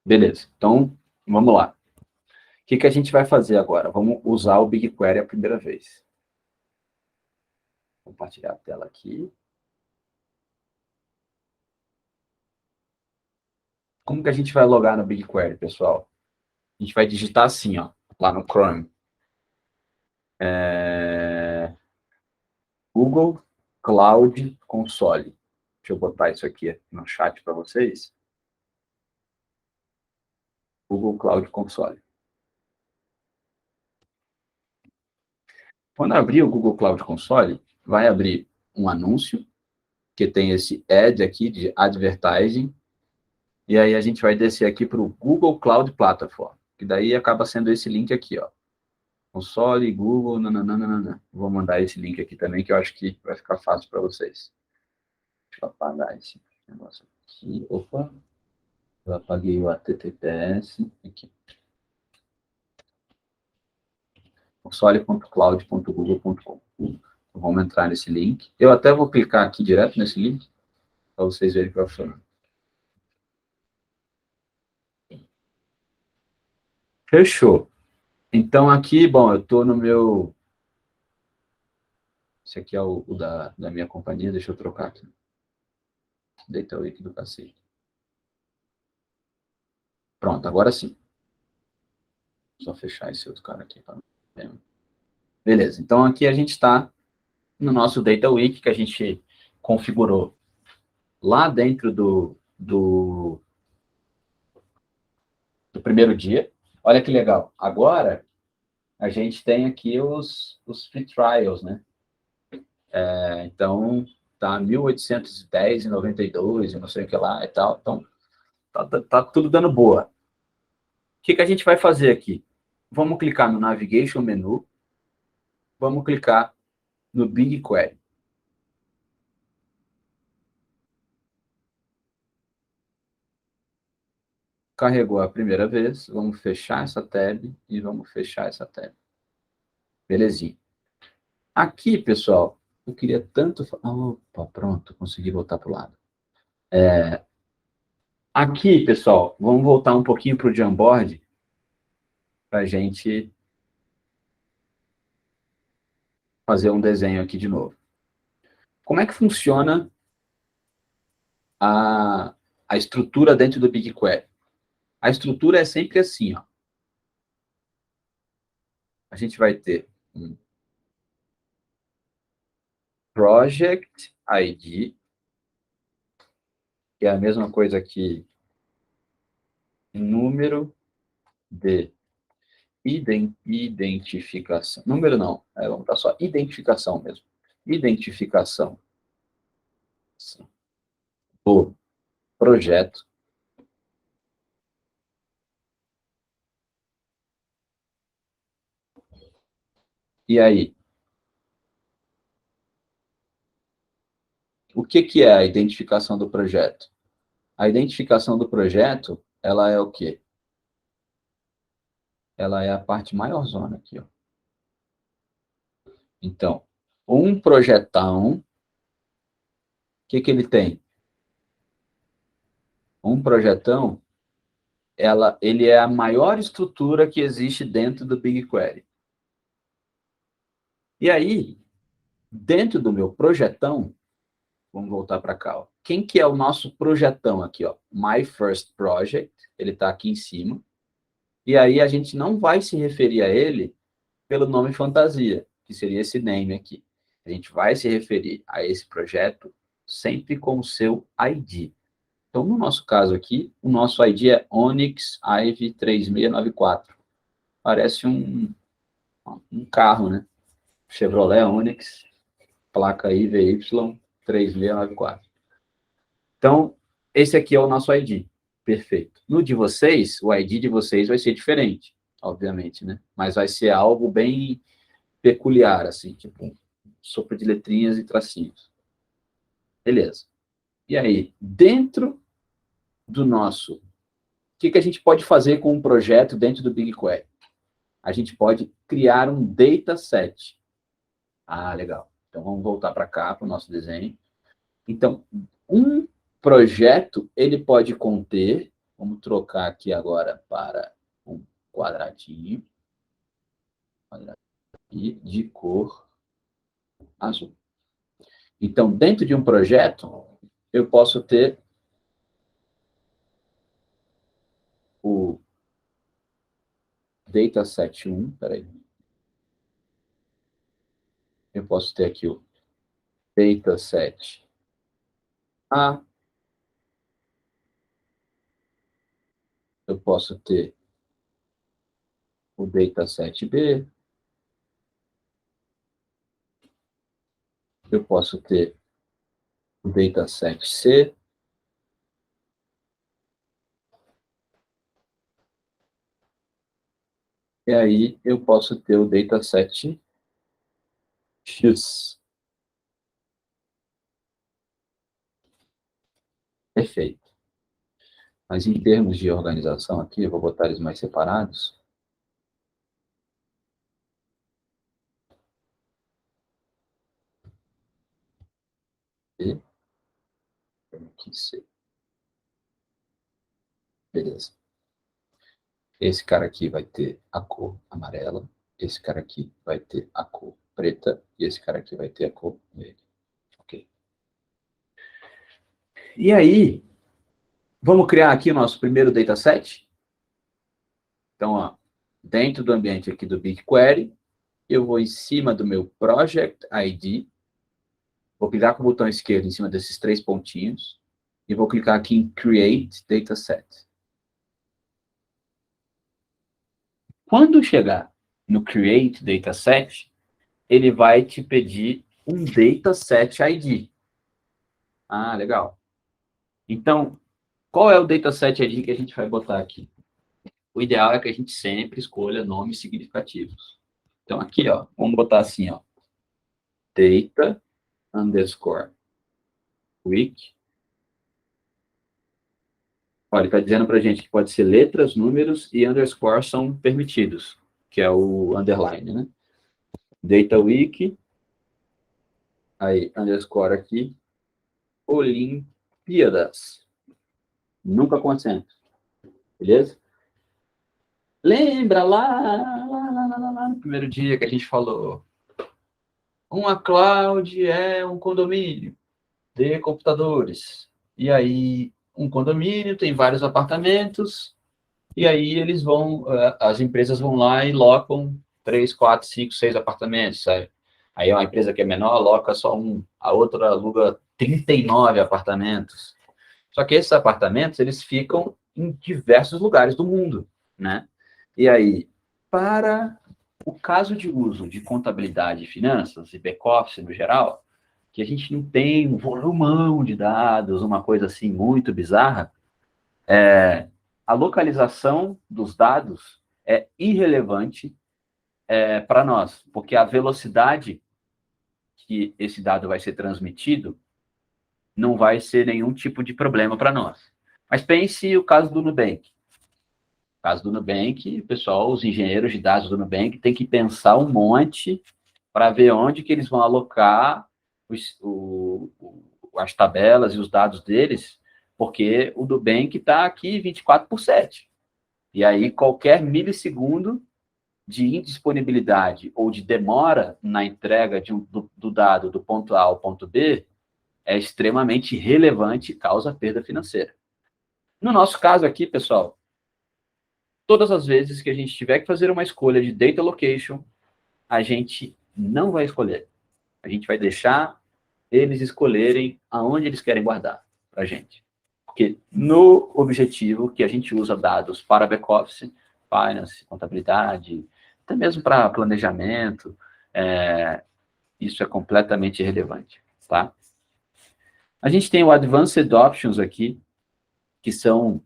Beleza. Então, vamos lá. O que a gente vai fazer agora? Vamos usar o BigQuery a primeira vez. Vou compartilhar a tela aqui. Como que a gente vai logar no BigQuery, pessoal? A gente vai digitar assim, ó, lá no Chrome. Google Cloud Console. Deixa eu botar isso aqui no chat para vocês. Google Cloud Console. Quando abrir o Google Cloud Console, vai abrir um anúncio, que tem esse ad aqui de advertising, e aí a gente vai descer aqui para o Google Cloud Platform, que daí acaba sendo esse link aqui, ó. Console, Google, nananana. Vou mandar esse link aqui também, que eu acho que vai ficar fácil para vocês. Deixa eu apagar esse negócio aqui. Opa, eu apaguei o HTTPS. Aqui. console.cloud.google.com. Vamos entrar nesse link. Eu até vou clicar aqui direto nesse link, para vocês verem que vai funcionar. Fechou. Então, aqui, bom, eu estou no meu... Esse aqui é o da minha companhia, deixa eu trocar aqui. Data Wiki do cacete. Pronto, agora sim. Só fechar esse outro cara aqui. Beleza, então aqui a gente está no nosso Data Wiki, que a gente configurou lá dentro do primeiro dia. Olha que legal. Agora, a gente tem aqui os free trials, né? Então, tá 1.810,92, não sei o que lá e tal. Então, tá tudo dando boa. O que a gente vai fazer aqui? Vamos clicar no Navigation Menu. Vamos clicar no BigQuery. Carregou a primeira vez. Vamos fechar essa tab e vamos fechar essa tab. Belezinha. Aqui, pessoal, eu queria tanto... Opa, pronto, consegui voltar para o lado. Aqui, pessoal, vamos voltar um pouquinho para o Jamboard para a gente fazer um desenho aqui de novo. Como é que funciona a estrutura dentro do BigQuery? A estrutura é sempre assim, ó. A gente vai ter um Project ID, que é a mesma coisa que número de identificação. Número não, vamos botar só identificação mesmo. Identificação do projeto. E aí, o que é a identificação do projeto? A identificação do projeto, ela é o quê? Ela é a parte maiorzona aqui, ó. Então, um projetão, o que ele tem? Um projetão, ele é a maior estrutura que existe dentro do BigQuery. E aí, dentro do meu projetão, vamos voltar para cá, ó. Quem que é o nosso projetão aqui, ó? My First Project, ele está aqui em cima. E aí a gente não vai se referir a ele pelo nome fantasia, que seria esse name aqui. A gente vai se referir a esse projeto sempre com o seu ID. Então, no nosso caso aqui, o nosso ID é Onyx Ive 3694. Parece um carro, né? Chevrolet Onix, placa IVY 3694. Então, esse aqui é o nosso ID. Perfeito. No de vocês, o ID de vocês vai ser diferente, obviamente, né? Mas vai ser algo bem peculiar, assim, tipo, sopa de letrinhas e tracinhos. Beleza. E aí, dentro do nosso... O que a gente pode fazer com um projeto dentro do BigQuery? A gente pode criar um dataset. Ah, legal. Então, vamos voltar para cá, para o nosso desenho. Então, um projeto, ele pode conter Vamos trocar aqui agora para um quadradinho de cor azul. Então, dentro de um projeto, eu posso ter o dataset 1, peraí. Eu posso ter aqui o dataset A. Eu posso ter o dataset B. Eu posso ter o dataset C. E aí eu posso ter o dataset X. Perfeito. Mas em termos de organização aqui, eu vou botar eles mais separados. E aqui C. Beleza. Esse cara aqui vai ter a cor amarela. Esse cara aqui vai ter a cor preta. E esse cara aqui vai ter a cor verde. Ok. E aí, vamos criar aqui o nosso primeiro dataset? Então, ó, dentro do ambiente aqui do BigQuery, eu vou em cima do meu Project ID, vou clicar com o botão esquerdo em cima desses 3 pontinhos, e vou clicar aqui em Create Dataset. Quando chegar no Create Dataset, ele vai te pedir um Dataset ID. Ah, legal. Então, qual é o Dataset ID que a gente vai botar aqui? O ideal é que a gente sempre escolha nomes significativos. Então, aqui, ó, vamos botar assim, ó, data underscore week. Olha, está dizendo para a gente que pode ser letras, números e underscore são permitidos, que é o underline, né? Data week, aí underscore aqui, Olimpíadas. Nunca com acento, beleza? Lembra lá no primeiro dia que a gente falou, uma cloud é um condomínio de computadores. E aí, um condomínio tem vários apartamentos, e aí eles vão, as empresas vão lá e locam 3, 4, 5, 6 apartamentos, sabe? Aí uma empresa que é menor aloca só um, a outra aluga 39 apartamentos. Só que esses apartamentos, eles ficam em diversos lugares do mundo, né? E aí, para o caso de uso de contabilidade e finanças, e back-office no geral, que a gente não tem um volumão de dados, uma coisa assim muito bizarra, a localização dos dados é irrelevante para nós, porque a velocidade que esse dado vai ser transmitido não vai ser nenhum tipo de problema para nós. Mas pense o caso do Nubank. No caso do Nubank, pessoal, os engenheiros de dados do Nubank têm que pensar um monte para ver onde que eles vão alocar as tabelas e os dados deles, porque o Nubank está aqui 24/7. E aí, qualquer milissegundo de indisponibilidade ou de demora na entrega do dado do ponto A ao ponto B é extremamente relevante e causa perda financeira. No nosso caso aqui, pessoal, todas as vezes que a gente tiver que fazer uma escolha de data location, a gente não vai escolher. A gente vai deixar eles escolherem aonde eles querem guardar para a gente. Porque no objetivo que a gente usa dados para back-office, finance, contabilidade, até mesmo para planejamento, isso é completamente irrelevante, tá? A gente tem o Advanced Options aqui, que são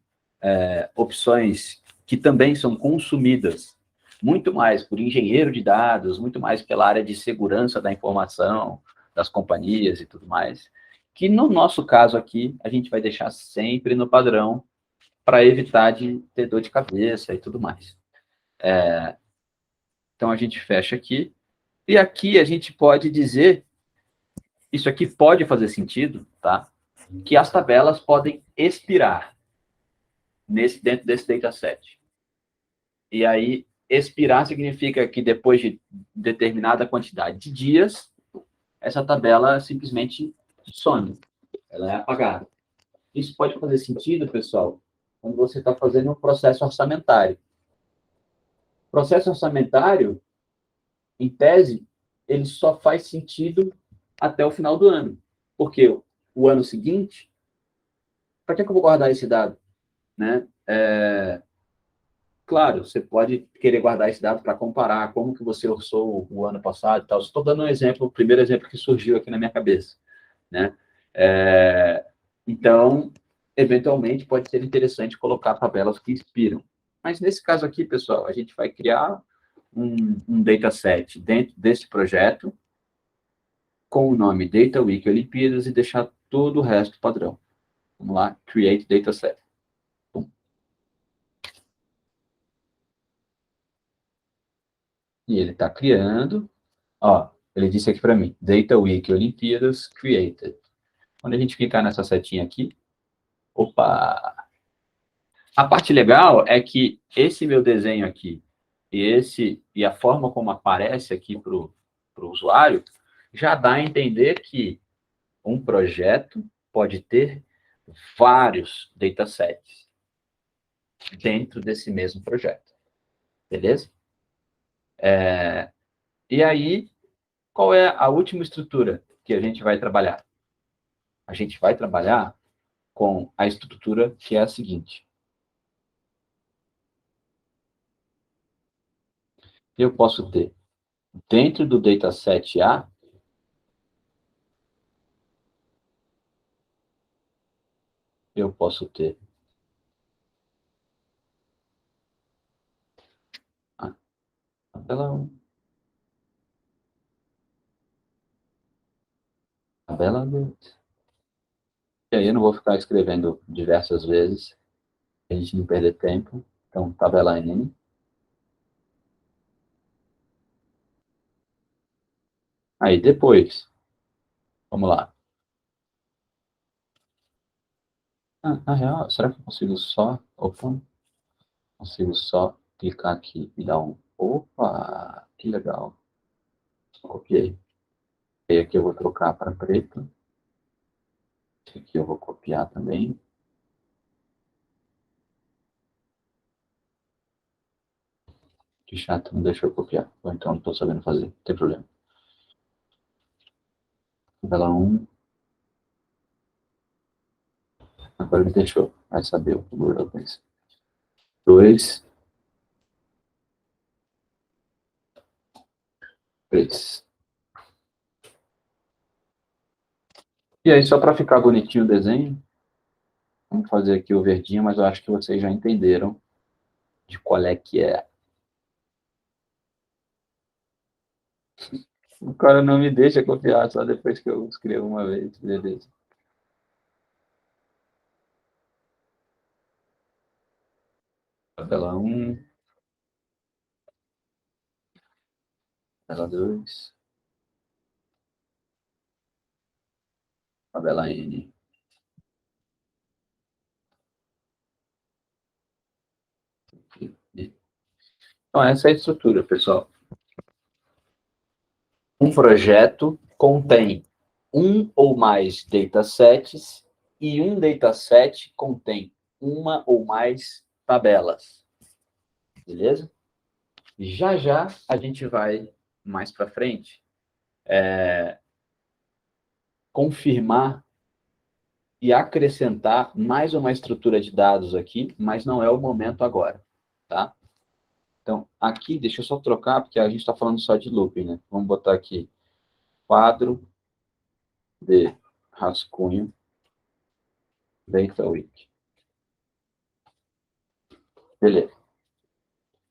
opções que também são consumidas muito mais por engenheiro de dados, muito mais pela área de segurança da informação, das companhias e tudo mais, que no nosso caso aqui, a gente vai deixar sempre no padrão para evitar de ter dor de cabeça e tudo mais. Então, a gente fecha aqui, e aqui a gente pode dizer, isso aqui pode fazer sentido, tá? Que as tabelas podem expirar. dentro desse dataset. E aí, expirar significa que depois de determinada quantidade de dias, essa tabela simplesmente some, ela é apagada. Isso pode fazer sentido, pessoal, quando você está fazendo um processo orçamentário. Processo orçamentário, em tese, ele só faz sentido até o final do ano. Porque o ano seguinte, para que eu vou guardar esse dado? Né? Claro, você pode querer guardar esse dado para comparar como que você orçou o ano passado e tal. Estou dando um exemplo, o primeiro exemplo que surgiu aqui na minha cabeça. Né? Então, eventualmente, pode ser interessante colocar tabelas que inspiram. Mas nesse caso aqui, pessoal, a gente vai criar um dataset dentro desse projeto com o nome Data Week Olimpíadas e deixar todo o resto padrão. Vamos lá, Create Dataset. E ele está criando. Ó, ele disse aqui para mim, Data Week Olimpíadas Created. Quando a gente clicar nessa setinha aqui, opa! A parte legal é que esse meu desenho aqui e a forma como aparece aqui para o usuário já dá a entender que um projeto pode ter vários datasets dentro desse mesmo projeto. Beleza? E aí, qual é a última estrutura que a gente vai trabalhar? A gente vai trabalhar com a estrutura que é a seguinte. Eu posso ter, dentro do dataset A, eu posso ter a tabela 1, tabela 2. E aí eu não vou ficar escrevendo diversas vezes, a gente não perder tempo. Então, tabela N. Aí depois, vamos lá. Na real, será que eu consigo só... Opa, consigo só clicar aqui e dar um... Opa, que legal. Copiei. E aqui eu vou trocar para preto. Esse aqui eu vou copiar também. Que chato, não deixa eu copiar. Ou então não estou sabendo fazer, não tem problema. Tabela 1. Agora ele deixou. Vai saber o que eu penso. 2. 3. E aí, só para ficar bonitinho o desenho, vamos fazer aqui o verdinho, mas eu acho que vocês já entenderam de qual é que é. O cara não me deixa copiar só depois que eu escrevo uma vez. Beleza. Tabela 1, tabela 2, tabela N. Então, essa é a estrutura, pessoal. Um projeto contém um ou mais datasets e um dataset contém uma ou mais tabelas. Beleza? Já já a gente vai mais para frente confirmar e acrescentar mais uma estrutura de dados aqui, mas não é o momento agora, tá? Então, aqui, deixa eu só trocar, porque a gente está falando só de looping, né? Vamos botar aqui, quadro de rascunho Data Week. Beleza.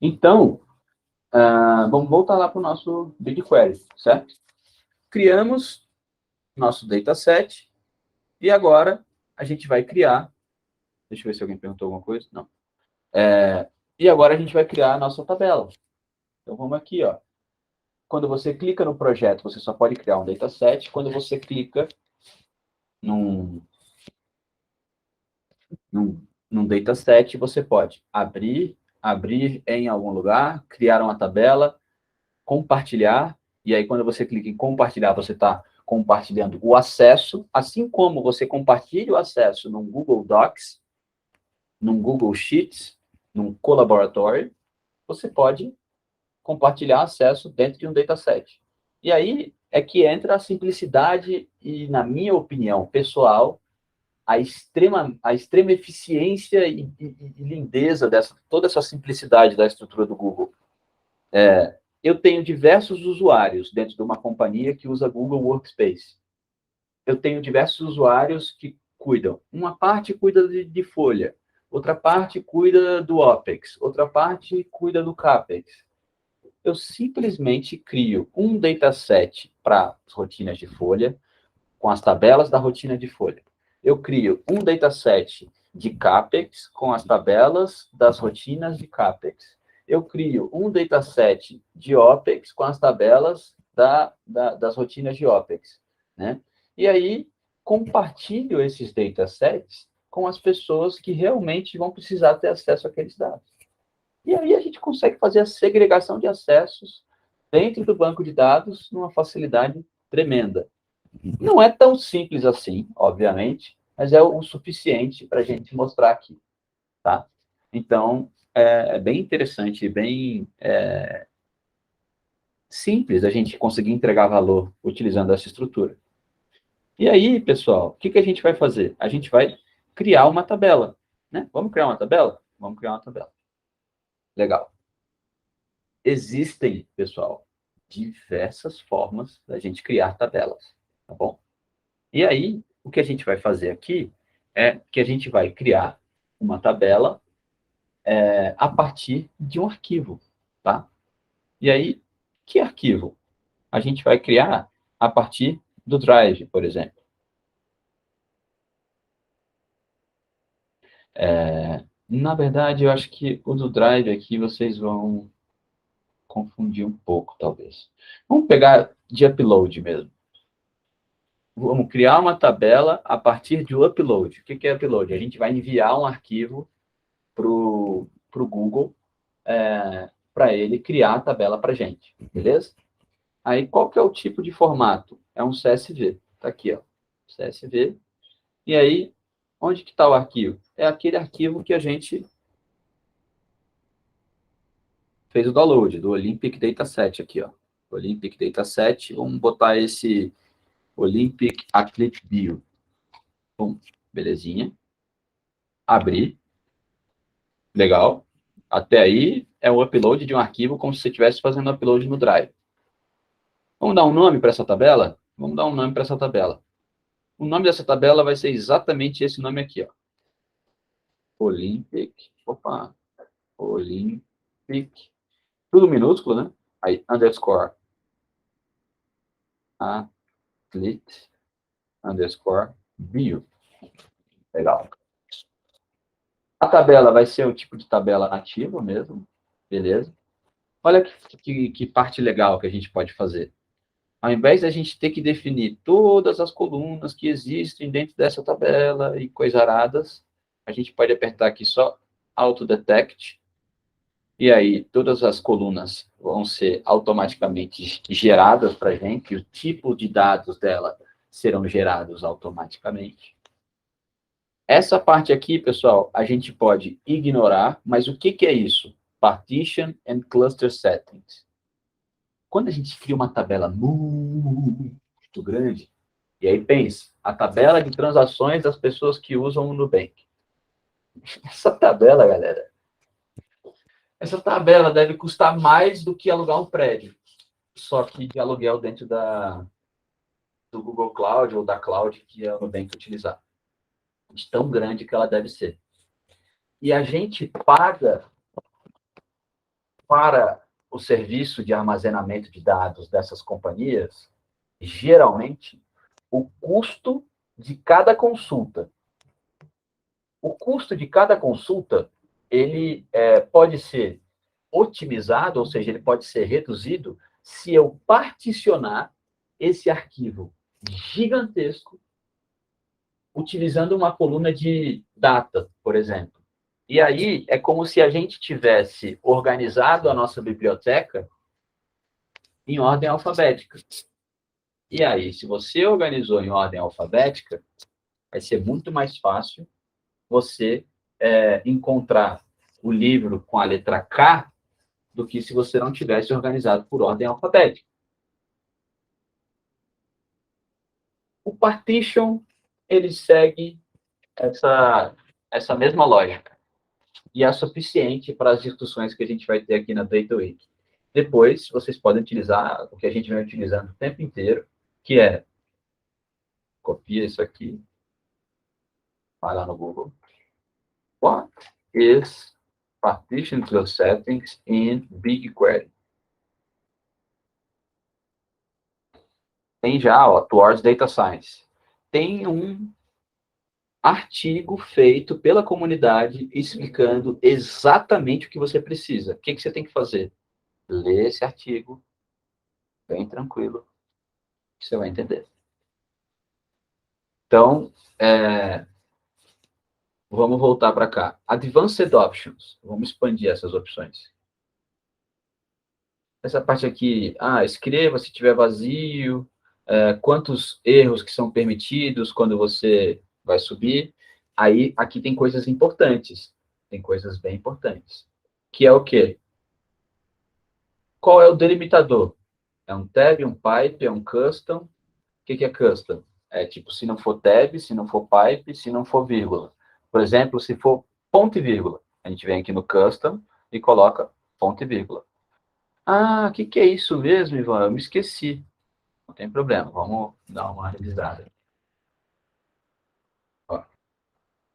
Então, vamos voltar lá para o nosso BigQuery, certo? Criamos nosso dataset e agora a gente vai criar... Deixa eu ver se alguém perguntou alguma coisa. Não. E agora a gente vai criar a nossa tabela. Então, vamos aqui, ó. Quando você clica no projeto, você só pode criar um dataset. Quando você clica num num dataset, você pode abrir em algum lugar, criar uma tabela, compartilhar, e aí quando você clica em compartilhar, você está compartilhando o acesso, assim como você compartilha o acesso num Google Docs, num Google Sheets, num Collaboratory, você pode compartilhar acesso dentro de um dataset. E aí é que entra a simplicidade e, na minha opinião pessoal, a extrema eficiência e lindeza dessa, toda essa simplicidade da estrutura do Google. Eu tenho diversos usuários dentro de uma companhia que usa Google Workspace. Eu tenho diversos usuários que cuidam. Uma parte cuida de folha, outra parte cuida do OPEX, outra parte cuida do CAPEX. Eu simplesmente crio um dataset para as rotinas de folha, com as tabelas da rotina de folha. Eu crio um dataset de CAPEX com as tabelas das rotinas de CAPEX. Eu crio um dataset de OPEX com as tabelas das rotinas de OPEX. Né? E aí, compartilho esses datasets com as pessoas que realmente vão precisar ter acesso àqueles dados. E aí a gente consegue fazer a segregação de acessos dentro do banco de dados numa facilidade tremenda. Não é tão simples assim, obviamente, mas é o suficiente para a gente mostrar aqui, tá? Então, é bem interessante, bem simples a gente conseguir entregar valor utilizando essa estrutura. E aí, pessoal, o que a gente vai fazer? A gente vai criar uma tabela, né? Vamos criar uma tabela? Vamos criar uma tabela. Legal. Existem, pessoal, diversas formas da gente criar tabelas, tá bom? E aí, o que a gente vai fazer aqui é que a gente vai criar uma tabela a partir de um arquivo, tá? E aí, que arquivo? A gente vai criar a partir do Drive, por exemplo. Na verdade, eu acho que o do Drive aqui vocês vão confundir um pouco, talvez. Vamos pegar de upload mesmo. Vamos criar uma tabela a partir de upload. O que é upload? A gente vai enviar um arquivo para o Google para ele criar a tabela para a gente, beleza? Aí, qual que é o tipo de formato? É um CSV. Está aqui, ó, CSV. E aí, onde que está o arquivo? É aquele arquivo que a gente fez o download, do Olympic Dataset aqui, ó. Olympic Dataset, vamos botar esse Olympic Athlete Bio. Bom, belezinha. Abrir. Legal. Até aí é o upload de um arquivo como se você estivesse fazendo upload no Drive. Vamos dar um nome para essa tabela? Vamos dar um nome para essa tabela. O nome dessa tabela vai ser exatamente esse nome aqui, ó. Olympic, tudo minúsculo, né? Aí, underscore, athlete, underscore, bio. Legal. A tabela vai ser o tipo de tabela nativa mesmo, beleza? Olha que parte legal que a gente pode fazer. Ao invés da gente ter que definir todas as colunas que existem dentro dessa tabela e coisaradas, a gente pode apertar aqui só Auto-Detect, e aí todas as colunas vão ser automaticamente geradas para a gente, e o tipo de dados dela serão gerados automaticamente. Essa parte aqui, pessoal, a gente pode ignorar, mas o que é isso? Partition and Cluster Settings. Quando a gente cria uma tabela muito grande, e aí pense, a tabela de transações das pessoas que usam o Nubank. Essa tabela, galera, essa tabela deve custar mais do que alugar um prédio, só que de aluguel dentro do Google Cloud ou da Cloud que a Nubank utilizar. De tão grande que ela deve ser. E a gente paga para o serviço de armazenamento de dados dessas companhias, geralmente, o custo de cada consulta. O custo de cada consulta, ele pode ser otimizado, ou seja, ele pode ser reduzido se eu particionar esse arquivo gigantesco utilizando uma coluna de data, por exemplo. E aí é como se a gente tivesse organizado a nossa biblioteca em ordem alfabética. E aí, se você organizou em ordem alfabética, vai ser muito mais fácil você encontrar o livro com a letra K do que se você não tivesse organizado por ordem alfabética. O partition, ele segue essa mesma lógica. E é suficiente para as discussões que a gente vai ter aqui na Data Week. Depois, vocês podem utilizar o que a gente vem utilizando o tempo inteiro, que é, copia isso aqui, vai lá no Google. What is partition close settings in BigQuery? Tem já, ó, Towards Data Science. Tem um artigo feito pela comunidade explicando exatamente o que você precisa. O que você tem que fazer? Ler esse artigo, bem tranquilo, que você vai entender. Então, vamos voltar para cá. Advanced Options. Vamos expandir essas opções. Essa parte aqui, escreva se tiver vazio, quantos erros que são permitidos quando você vai subir. Aí, aqui tem coisas importantes. Tem coisas bem importantes. Que é o quê? Qual é o delimitador? É um tab, um pipe, é um custom? O que é custom? É tipo, se não for tab, se não for pipe, se não for vírgula. Por exemplo, se for ponto e vírgula. A gente vem aqui no custom e coloca ponto e vírgula. O que é isso mesmo, Ivan? Eu me esqueci. Não tem problema, vamos dar uma revisada. Ó,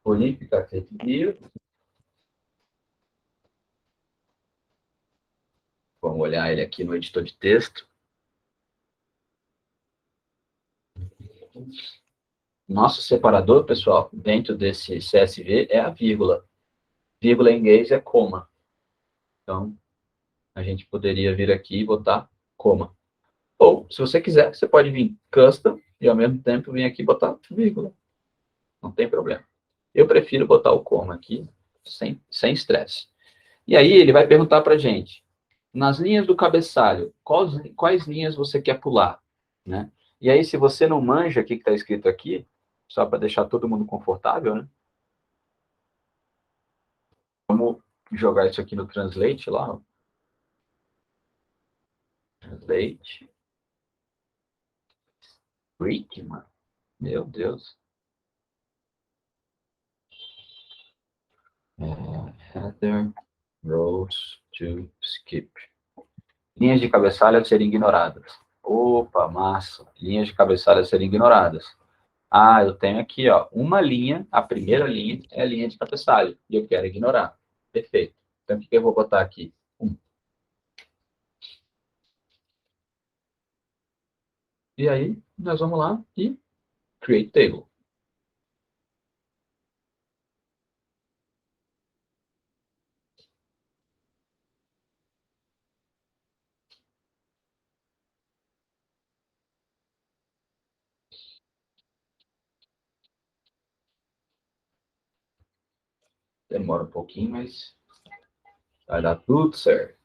Olímpica, Bio. Vamos olhar ele aqui no editor de texto. Nosso separador, pessoal, dentro desse CSV é a vírgula. Vírgula em inglês é coma. Então, a gente poderia vir aqui e botar coma. Ou, se você quiser, você pode vir custom e, ao mesmo tempo, vir aqui e botar vírgula. Não tem problema. Eu prefiro botar o coma aqui, sem estresse. E aí, ele vai perguntar para a gente, nas linhas do cabeçalho, quais linhas você quer pular? Né? E aí, se você não manja o que está escrito aqui, só para deixar todo mundo confortável, né? Vamos jogar isso aqui no Translate lá. Translate. Brickman. Meu Deus. Header, rows to skip. Linhas de cabeçalho a serem ignoradas. Opa, massa. Linhas de cabeçalho a serem ignoradas. Eu tenho aqui, ó, uma linha, a primeira linha é a linha de cabeçalho, e eu quero ignorar. Perfeito. Então, o que eu vou botar aqui? E aí, nós vamos lá e create table. Demora um pouquinho, mas vai dar tudo certo.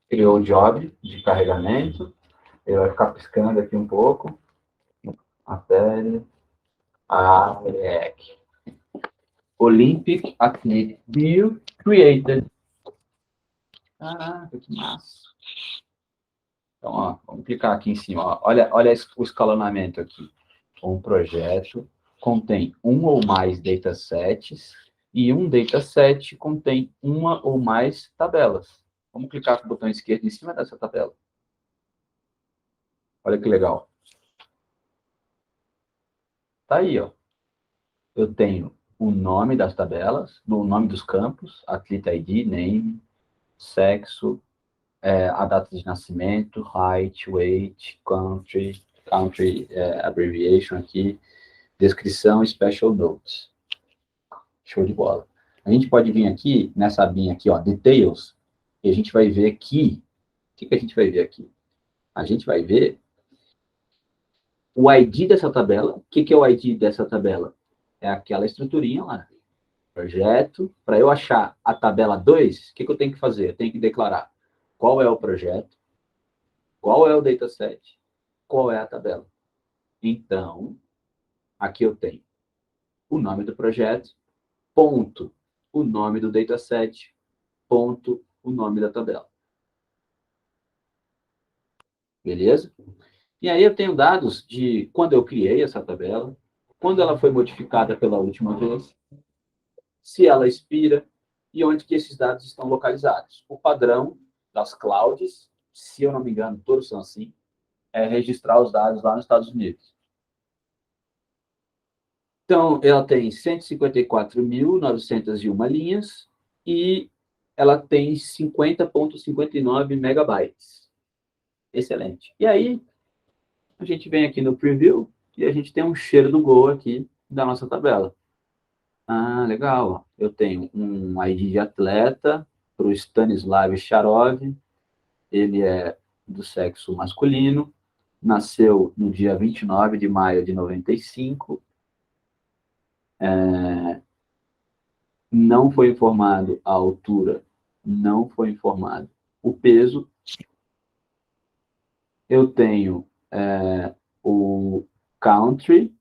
Criou o job de carregamento. Ele vai ficar piscando aqui um pouco. Até ele... moleque. Olympic Athlete Bio Created. Caraca, que massa. Então, ó, vamos clicar aqui em cima. Ó. Olha o escalonamento aqui. Um projeto contém um ou mais datasets e um dataset contém uma ou mais tabelas. Vamos clicar com o botão esquerdo em cima dessa tabela. Olha que legal. Tá aí, ó. Eu tenho o nome das tabelas, o nome dos campos, Athlete ID, name, sexo, a data de nascimento, height, weight, country abbreviation aqui, descrição, special notes. Show de bola. A gente pode vir aqui, nessa abinha aqui, ó, details, e a gente vai ver aqui, o que a gente vai ver aqui? A gente vai ver o ID dessa tabela. O que é o ID dessa tabela? É aquela estruturinha lá. Projeto. Para eu achar a tabela 2, o que eu tenho que fazer? Eu tenho que declarar qual é o projeto, qual é o dataset, qual é a tabela. Então, aqui eu tenho o nome do projeto, ponto, o nome do dataset, ponto, o nome da tabela. Beleza? E aí eu tenho dados de quando eu criei essa tabela, quando ela foi modificada pela última vez, se ela expira e onde que esses dados estão localizados. O padrão das clouds, se eu não me engano, todos são assim, é registrar os dados lá nos Estados Unidos. Então, ela tem 154.901 linhas e ela tem 50,59 megabytes. Excelente. E aí, a gente vem aqui no preview e a gente tem um cheiro do gol aqui da nossa tabela. Ah, legal. Eu tenho um ID de atleta para o Stanislav Charov. Ele é do sexo masculino. Nasceu no dia 29 de maio de 95. Não foi informado a altura. Não foi informado o peso. Eu tenho o country,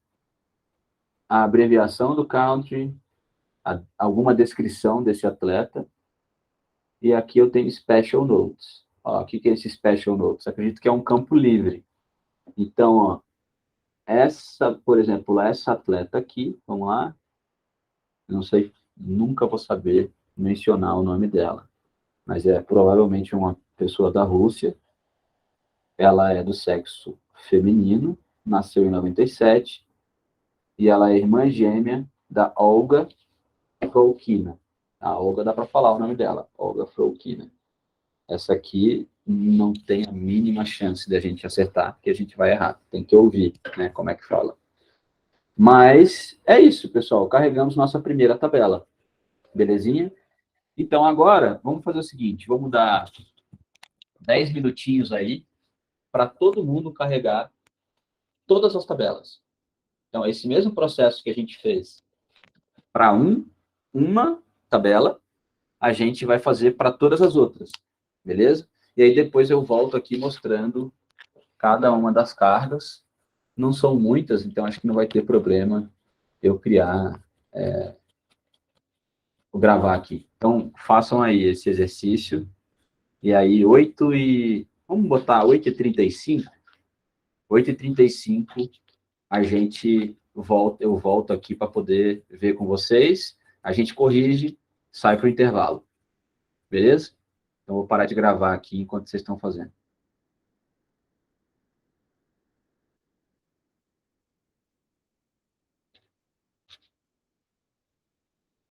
a abreviação do country, alguma descrição desse atleta. E aqui eu tenho Special Notes. Ó, o que é esse Special Notes? Acredito que é um campo livre. Então, ó, por exemplo, essa atleta aqui, vamos lá. Eu não sei, nunca vou saber mencionar o nome dela. Mas é provavelmente uma pessoa da Rússia. Ela é do sexo feminino, nasceu em 97. E ela é irmã gêmea da Olga Frolkina. A Olga dá para falar o nome dela, Olga Frolkina. Essa aqui não tem a mínima chance de a gente acertar, porque a gente vai errar. Tem que ouvir, né, como é que fala. Mas é isso, pessoal. Carregamos nossa primeira tabela. Belezinha? Então, agora, vamos fazer o seguinte. Vamos dar 10 minutinhos aí para todo mundo carregar todas as tabelas. Então, esse mesmo processo que a gente fez para uma tabela, a gente vai fazer para todas as outras. Beleza? E aí, depois eu volto aqui mostrando cada uma das cargas. Não são muitas, então acho que não vai ter problema eu vou gravar aqui. Então, façam aí esse exercício. E aí, vamos botar 8h35? 8h35, eu volto aqui para poder ver com vocês. A gente corrige, sai para o intervalo. Beleza? Então, vou parar de gravar aqui enquanto vocês estão fazendo.